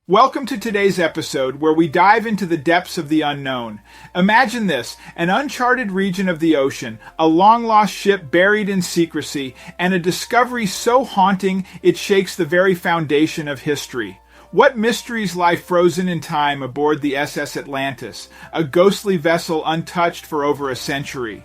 Welcome to today's episode where we dive into the depths of the unknown. Imagine this, an uncharted region of the ocean, a long-lost ship buried in secrecy, and a discovery so haunting it shakes the very foundation of history. What mysteries lie frozen in time aboard the SS Atlantis, a ghostly vessel untouched for over a century?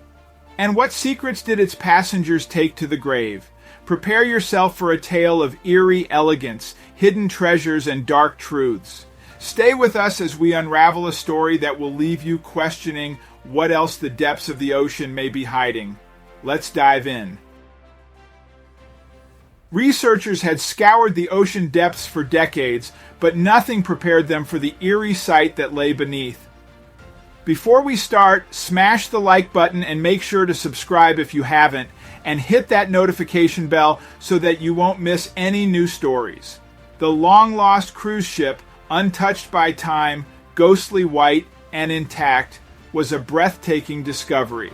And what secrets did its passengers take to the grave? Prepare yourself for a tale of eerie elegance, hidden treasures, and dark truths. Stay with us as we unravel a story that will leave you questioning what else the depths of the ocean may be hiding. Let's dive in. Researchers had scoured the ocean depths for decades, but nothing prepared them for the eerie sight that lay beneath. Before we start, smash the like button and make sure to subscribe if you haven't, and hit that notification bell so that you won't miss any new stories. The long-lost cruise ship, untouched by time, ghostly white, and intact, was a breathtaking discovery.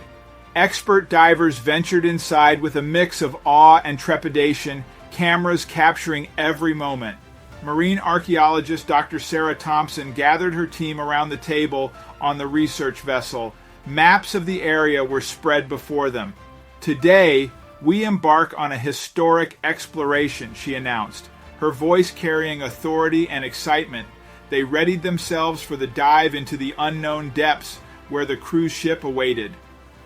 Expert divers ventured inside with a mix of awe and trepidation, cameras capturing every moment. Marine archaeologist Dr. Sarah Thompson gathered her team around the table on the research vessel. Maps of the area were spread before them. Today, we embark on a historic exploration, she announced, her voice carrying authority and excitement. They readied themselves for the dive into the unknown depths where the cruise ship awaited.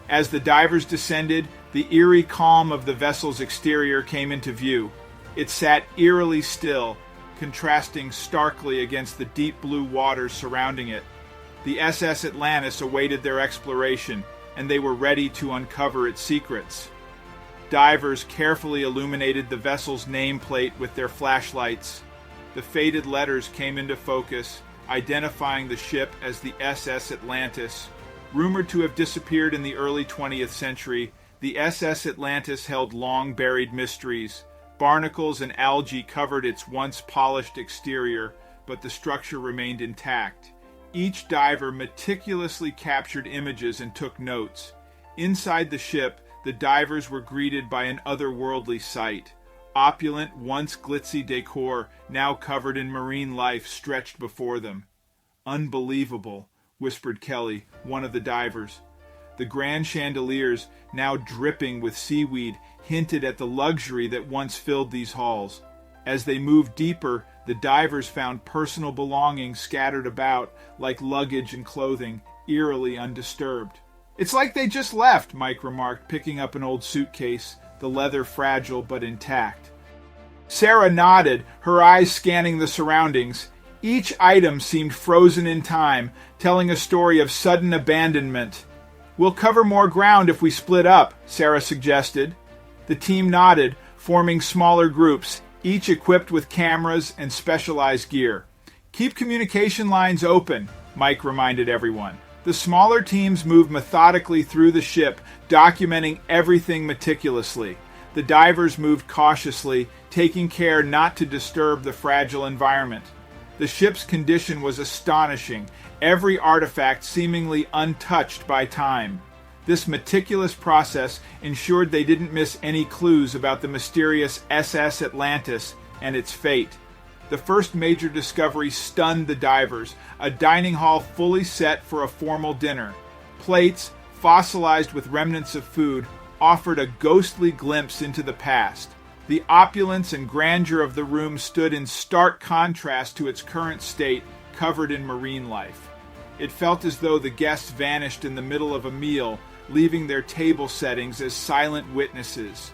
As the divers descended, the eerie calm of the vessel's exterior came into view. It sat eerily still, contrasting starkly against the deep blue waters surrounding it. The SS Atlantis awaited their exploration, and they were ready to uncover its secrets. Divers carefully illuminated the vessel's nameplate with their flashlights. The faded letters came into focus, identifying the ship as the SS Atlantis. Rumored to have disappeared in the early 20th century, the SS Atlantis held long-buried mysteries. Barnacles and algae covered its once polished exterior, but the structure remained intact. Each diver meticulously captured images and took notes. Inside the ship, the divers were greeted by an otherworldly sight. Opulent, once glitzy decor, now covered in marine life, stretched before them. "Unbelievable," whispered Kelly, one of the divers. The grand chandeliers, now dripping with seaweed, hinted at the luxury that once filled these halls. As they moved deeper, the divers found personal belongings scattered about, like luggage and clothing, eerily undisturbed. "It's like they just left," Mike remarked, picking up an old suitcase, the leather fragile but intact. Sarah nodded, her eyes scanning the surroundings. Each item seemed frozen in time, telling a story of sudden abandonment. "We'll cover more ground if we split up," Sarah suggested. The team nodded, forming smaller groups, each equipped with cameras and specialized gear. "Keep communication lines open," Mike reminded everyone. The smaller teams moved methodically through the ship, documenting everything meticulously. The divers moved cautiously, taking care not to disturb the fragile environment. The ship's condition was astonishing, every artifact seemingly untouched by time. This meticulous process ensured they didn't miss any clues about the mysterious SS Atlantis and its fate. The first major discovery stunned the divers, a dining hall fully set for a formal dinner. Plates, fossilized with remnants of food, offered a ghostly glimpse into the past. The opulence and grandeur of the room stood in stark contrast to its current state, covered in marine life. It felt as though the guests vanished in the middle of a meal, leaving their table settings as silent witnesses.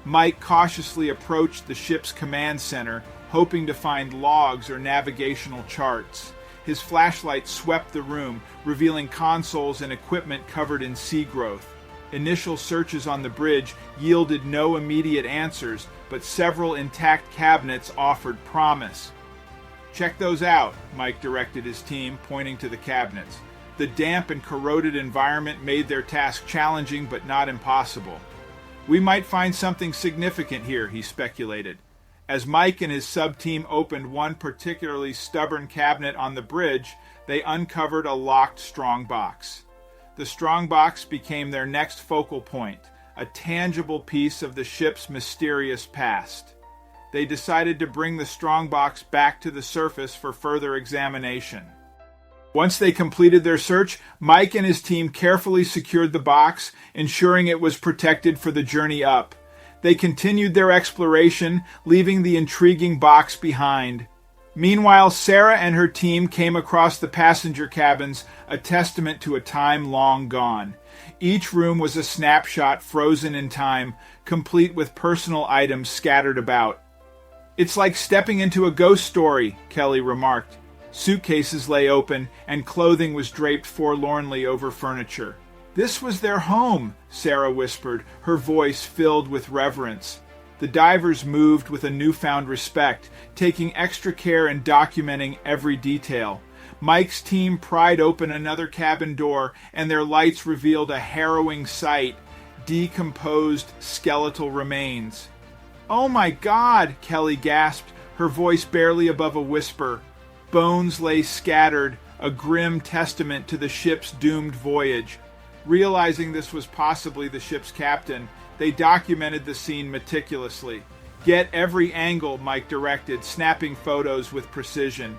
Mike cautiously approached the ship's command center, hoping to find logs or navigational charts. His flashlight swept the room, revealing consoles and equipment covered in sea growth. Initial searches on the bridge yielded no immediate answers, but several intact cabinets offered promise. "Check those out," Mike directed his team, pointing to the cabinets. The damp and corroded environment made their task challenging but not impossible. "We might find something significant here," he speculated. As Mike and his sub-team opened one particularly stubborn cabinet on the bridge, they uncovered a locked strongbox. The strongbox became their next focal point, a tangible piece of the ship's mysterious past. they decided to bring the strongbox back to the surface for further examination. Once they completed their search, Mike and his team carefully secured the box, ensuring it was protected for the journey up. They continued their exploration, leaving the intriguing box behind. Meanwhile, Sarah and her team came across the passenger cabins, a testament to a time long gone. Each room was a snapshot frozen in time, complete with personal items scattered about. "It's like stepping into a ghost story," Kelly remarked. Suitcases lay open, and clothing was draped forlornly over furniture. "This was their home," Sarah whispered, her voice filled with reverence. The divers moved with a newfound respect, taking extra care in documenting every detail. Mike's team pried open another cabin door, and their lights revealed a harrowing sight: decomposed skeletal remains. "Oh my God!" Kelly gasped, her voice barely above a whisper. Bones lay scattered, a grim testament to the ship's doomed voyage. Realizing this was possibly the ship's captain, they documented the scene meticulously. "Get every angle," Mike directed, snapping photos with precision.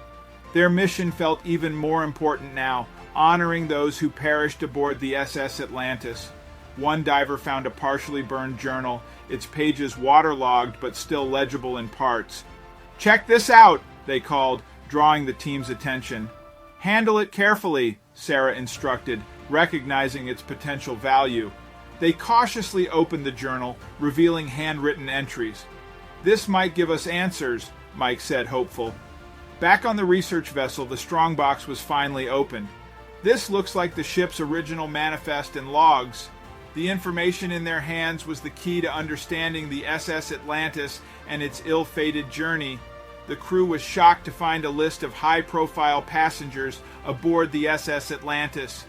Their mission felt even more important now, honoring those who perished aboard the SS Atlantis. One diver found a partially burned journal, its pages waterlogged but still legible in parts. "Check this out," they called, drawing the team's attention. "Handle it carefully," Sarah instructed, recognizing its potential value. They cautiously opened the journal, revealing handwritten entries. "This might give us answers," Mike said, hopeful. Back on the research vessel, the strongbox was finally opened. "This looks like the ship's original manifest and logs." The information in their hands was the key to understanding the SS Atlantis and its ill-fated journey. The crew was shocked to find a list of high-profile passengers aboard the SS Atlantis.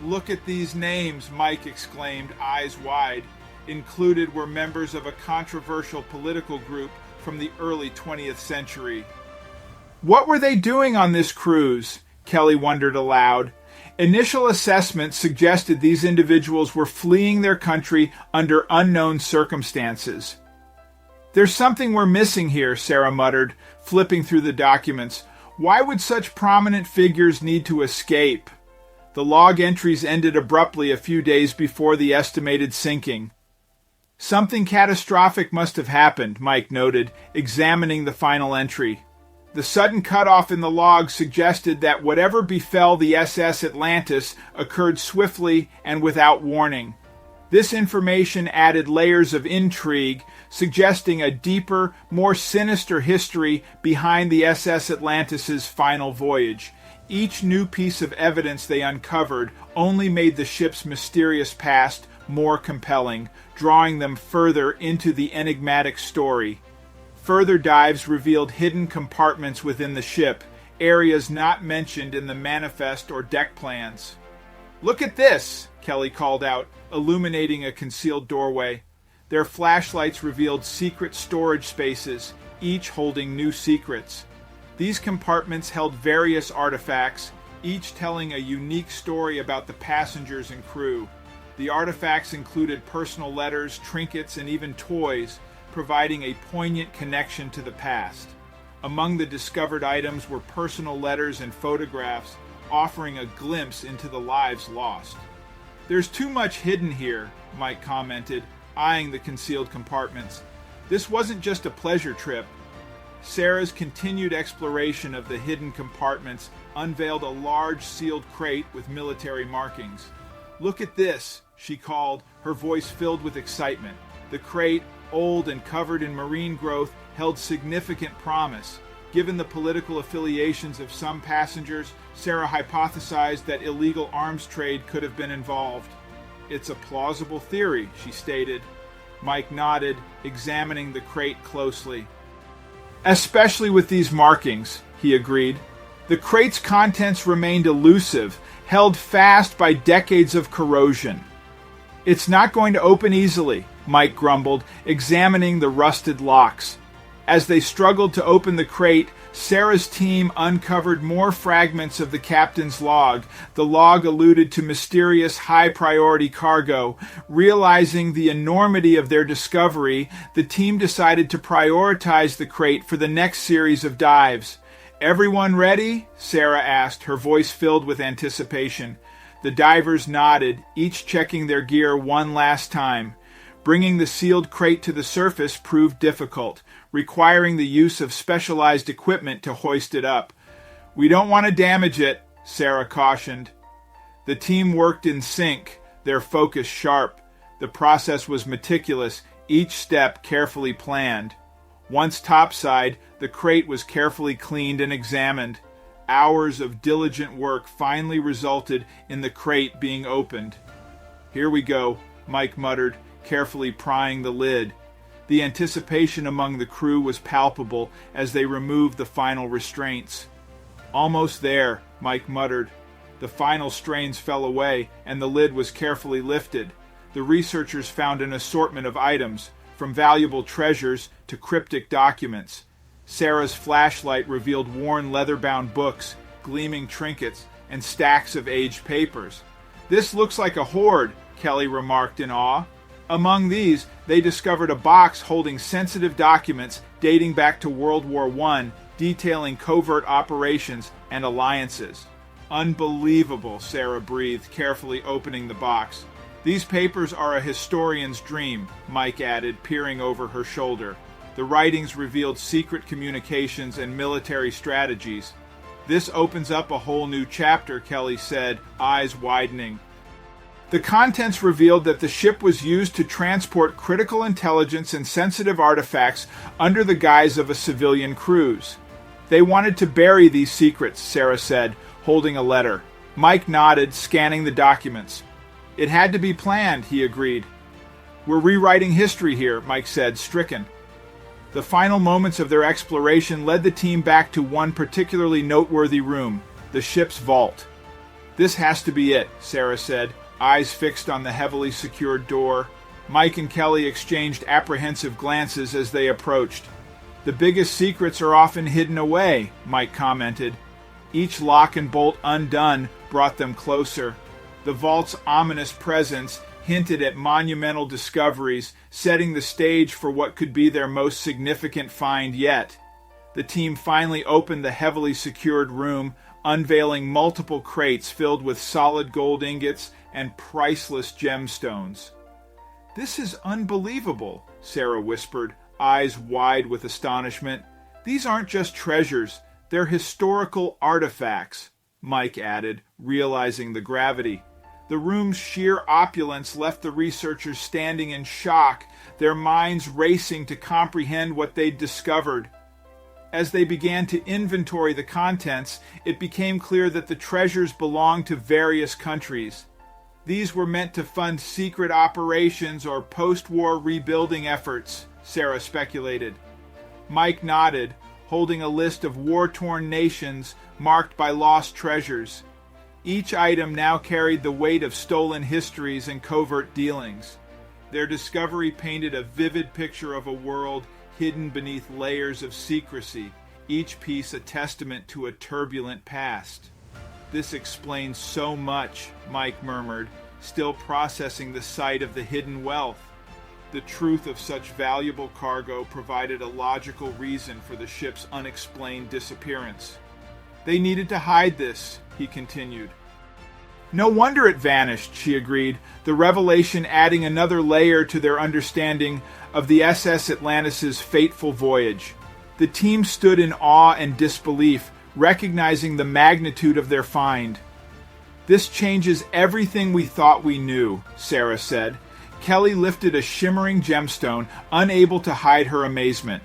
"Look at these names," Mike exclaimed, eyes wide. Included were members of a controversial political group from the early 20th century. What were they doing on this cruise? Kelly wondered aloud. Initial assessments suggested these individuals were fleeing their country under unknown circumstances. "There's something we're missing here," Sarah muttered, flipping through the documents. "Why would such prominent figures need to escape?" The log entries ended abruptly a few days before the estimated sinking. "Something catastrophic must have happened," Mike noted, examining the final entry. The sudden cutoff in the log suggested that whatever befell the SS Atlantis occurred swiftly and without warning. This information added layers of intrigue, suggesting a deeper, more sinister history behind the SS Atlantis's final voyage. Each new piece of evidence they uncovered only made the ship's mysterious past more compelling, drawing them further into the enigmatic story. Further dives revealed hidden compartments within the ship, areas not mentioned in the manifest or deck plans. "Look at this," Kelly called out, illuminating a concealed doorway. Their flashlights revealed secret storage spaces, each holding new secrets. These compartments held various artifacts, each telling a unique story about the passengers and crew. The artifacts included personal letters, trinkets, and even toys, providing a poignant connection to the past. Among the discovered items were personal letters and photographs, offering a glimpse into the lives lost. "There's too much hidden here," Mike commented, eyeing the concealed compartments. "This wasn't just a pleasure trip." Sarah's continued exploration of the hidden compartments unveiled a large sealed crate with military markings. "Look at this," she called, her voice filled with excitement. The crate, old and covered in marine growth, held significant promise. Given the political affiliations of some passengers, Sarah hypothesized that illegal arms trade could have been involved. "It's a plausible theory," she stated. Mike nodded, examining the crate closely. "Especially with these markings," he agreed. The crate's contents remained elusive, held fast by decades of corrosion. "It's not going to open easily," Mike grumbled, examining the rusted locks. As they struggled to open the crate, Sarah's team uncovered more fragments of the captain's log. The log alluded to mysterious high-priority cargo. Realizing the enormity of their discovery, the team decided to prioritize the crate for the next series of dives. "Everyone ready?" Sarah asked, her voice filled with anticipation. The divers nodded, each checking their gear one last time. Bringing the sealed crate to the surface proved difficult, requiring the use of specialized equipment to hoist it up. "We don't want to damage it," Sarah cautioned. The team worked in sync, their focus sharp. The process was meticulous, each step carefully planned. Once topside, the crate was carefully cleaned and examined. Hours of diligent work finally resulted in the crate being opened. "Here we go," Mike muttered, carefully prying the lid. The anticipation among the crew was palpable as they removed the final restraints. "Almost there," Mike muttered. The final strains fell away, and the lid was carefully lifted. The researchers found an assortment of items, from valuable treasures to cryptic documents. Sarah's flashlight revealed worn leather-bound books, gleaming trinkets, and stacks of aged papers. "This looks like a hoard," Kelly remarked in awe. Among these, they discovered a box holding sensitive documents dating back to World War I, detailing covert operations and alliances. "Unbelievable," Sarah breathed, carefully opening the box. "These papers are a historian's dream," Mike added, peering over her shoulder. The writings revealed secret communications and military strategies. "This opens up a whole new chapter," Kelly said, eyes widening. The contents revealed that the ship was used to transport critical intelligence and sensitive artifacts under the guise of a civilian cruise. "They wanted to bury these secrets," Sarah said, holding a letter. Mike nodded, scanning the documents. "It had to be planned," he agreed. "We're rewriting history here," Mike said, stricken. The final moments of their exploration led the team back to one particularly noteworthy room, the ship's vault. "This has to be it," Sarah said, eyes fixed on the heavily secured door. Mike and Kelly exchanged apprehensive glances as they approached. "The biggest secrets are often hidden away," Mike commented. Each lock and bolt undone brought them closer. The vault's ominous presence hinted at monumental discoveries, setting the stage for what could be their most significant find yet. The team finally opened the heavily secured room, unveiling multiple crates filled with solid gold ingots and priceless gemstones. "This is unbelievable," Sarah whispered, eyes wide with astonishment. "These aren't just treasures, they're historical artifacts," Mike added, realizing the gravity. The room's sheer opulence left the researchers standing in shock, their minds racing to comprehend what they'd discovered. As they began to inventory the contents, it became clear that the treasures belonged to various countries. These were meant to fund secret operations or post-war rebuilding efforts, Sarah speculated. Mike nodded, holding a list of war-torn nations marked by lost treasures. Each item now carried the weight of stolen histories and covert dealings. Their discovery painted a vivid picture of a world hidden beneath layers of secrecy, each piece a testament to a turbulent past. "This explains so much," Mike murmured, still processing the sight of the hidden wealth. The truth of such valuable cargo provided a logical reason for the ship's unexplained disappearance. "They needed to hide this," he continued. "No wonder it vanished," she agreed, the revelation adding another layer to their understanding of the SS Atlantis' fateful voyage. The team stood in awe and disbelief, recognizing the magnitude of their find. "This changes everything we thought we knew," Sarah said. Kelly lifted a shimmering gemstone, unable to hide her amazement.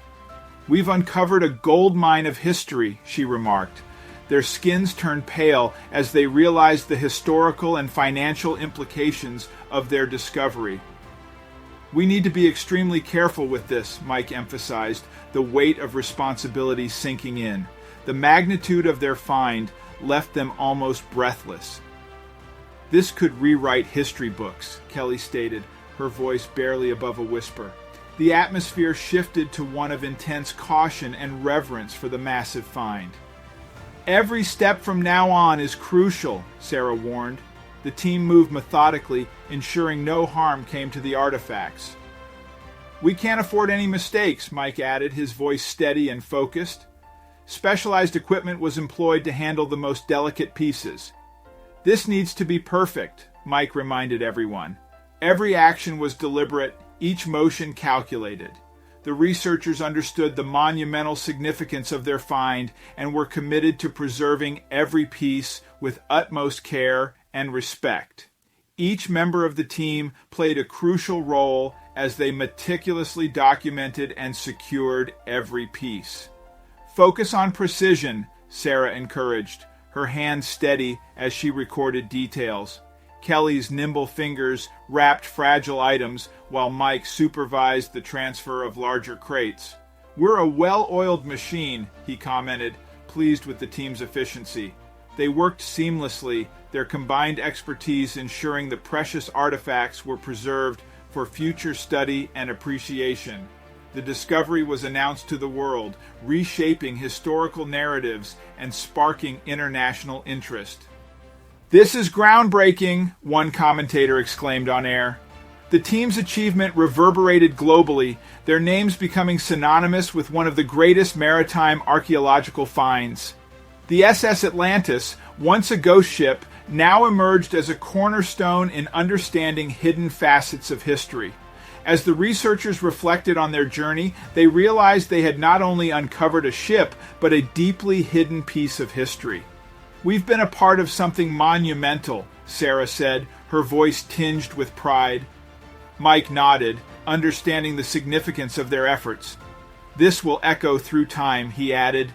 "We've uncovered a gold mine of history," she remarked. Their skins turned pale as they realized the historical and financial implications of their discovery. "We need to be extremely careful with this," Mike emphasized, the weight of responsibility sinking in. The magnitude of their find left them almost breathless. "This could rewrite history books," Kelly stated, her voice barely above a whisper. The atmosphere shifted to one of intense caution and reverence for the massive find. "Every step from now on is crucial," Sarah warned. The team moved methodically, ensuring no harm came to the artifacts. "We can't afford any mistakes," Mike added, his voice steady and focused. Specialized equipment was employed to handle the most delicate pieces. "This needs to be perfect," Mike reminded everyone. Every action was deliberate, each motion calculated. The researchers understood the monumental significance of their find and were committed to preserving every piece with utmost care and respect. Each member of the team played a crucial role as they meticulously documented and secured every piece. "Focus on precision," Sarah encouraged, her hands steady as she recorded details. Kelly's nimble fingers wrapped fragile items while Mike supervised the transfer of larger crates. "We're a well-oiled machine," he commented, pleased with the team's efficiency. They worked seamlessly, their combined expertise ensuring the precious artifacts were preserved for future study and appreciation. The discovery was announced to the world, reshaping historical narratives and sparking international interest. "This is groundbreaking," one commentator exclaimed on air. The team's achievement reverberated globally, their names becoming synonymous with one of the greatest maritime archaeological finds. The SS Atlantis, once a ghost ship, now emerged as a cornerstone in understanding hidden facets of history. As the researchers reflected on their journey, they realized they had not only uncovered a ship, but a deeply hidden piece of history. "We've been a part of something monumental," Sarah said, her voice tinged with pride. Mike nodded, understanding the significance of their efforts. "This will echo through time," he added.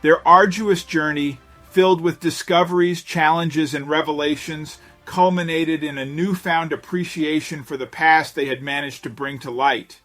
Their arduous journey, filled with discoveries, challenges, and revelations, culminated in a newfound appreciation for the past they had managed to bring to light.